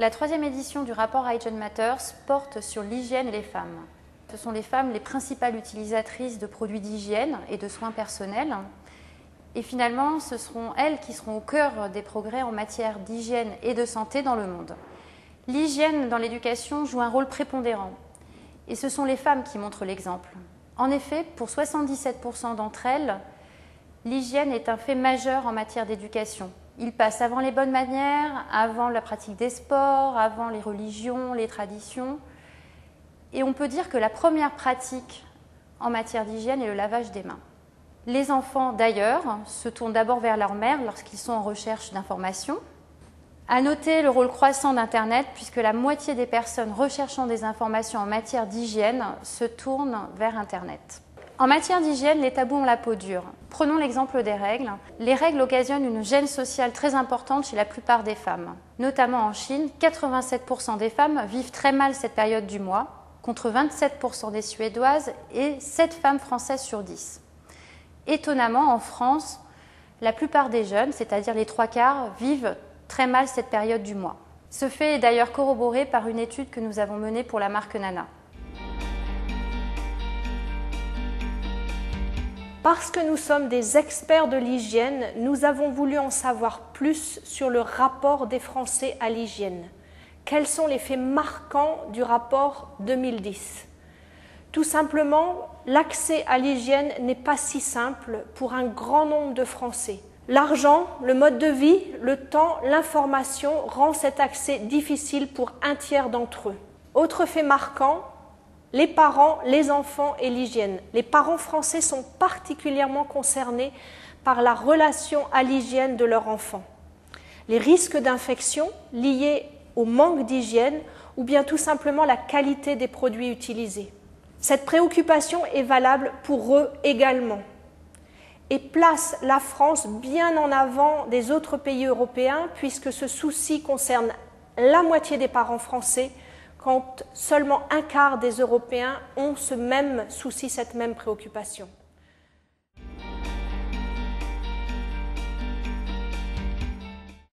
La troisième édition du rapport Hygiene Matters porte sur l'hygiène et les femmes. Ce sont les femmes les principales utilisatrices de produits d'hygiène et de soins personnels. Et finalement, ce seront elles qui seront au cœur des progrès en matière d'hygiène et de santé dans le monde. L'hygiène dans l'éducation joue un rôle prépondérant. Et ce sont les femmes qui montrent l'exemple. En effet, pour 77% d'entre elles, l'hygiène est un fait majeur en matière d'éducation. Il passe avant les bonnes manières, avant la pratique des sports, avant les religions, les traditions. Et on peut dire que la première pratique en matière d'hygiène est le lavage des mains. Les enfants, d'ailleurs, se tournent d'abord vers leur mère lorsqu'ils sont en recherche d'informations. À noter le rôle croissant d'Internet, puisque la moitié des personnes recherchant des informations en matière d'hygiène se tournent vers Internet. En matière d'hygiène, les tabous ont la peau dure. Prenons l'exemple des règles. Les règles occasionnent une gêne sociale très importante chez la plupart des femmes. Notamment en Chine, 87% des femmes vivent très mal cette période du mois, contre 27% des Suédoises et 7 femmes françaises sur 10. Étonnamment, en France, la plupart des jeunes, c'est-à-dire les 3/4, vivent très mal cette période du mois. Ce fait est d'ailleurs corroboré par une étude que nous avons menée pour la marque Nana. Parce que nous sommes des experts de l'hygiène, nous avons voulu en savoir plus sur le rapport des Français à l'hygiène. Quels sont les faits marquants du rapport 2010? Tout simplement, l'accès à l'hygiène n'est pas si simple pour un grand nombre de Français. L'argent, le mode de vie, le temps, l'information rend cet accès difficile pour un tiers d'entre eux. Autre fait marquant, les parents, les enfants et l'hygiène. Les parents français sont particulièrement concernés par la relation à l'hygiène de leur enfant. Les risques d'infection liés au manque d'hygiène ou bien tout simplement la qualité des produits utilisés. Cette préoccupation est valable pour eux également et place la France bien en avant des autres pays européens puisque ce souci concerne la moitié des parents français quand seulement un quart des Européens ont ce même souci, cette même préoccupation.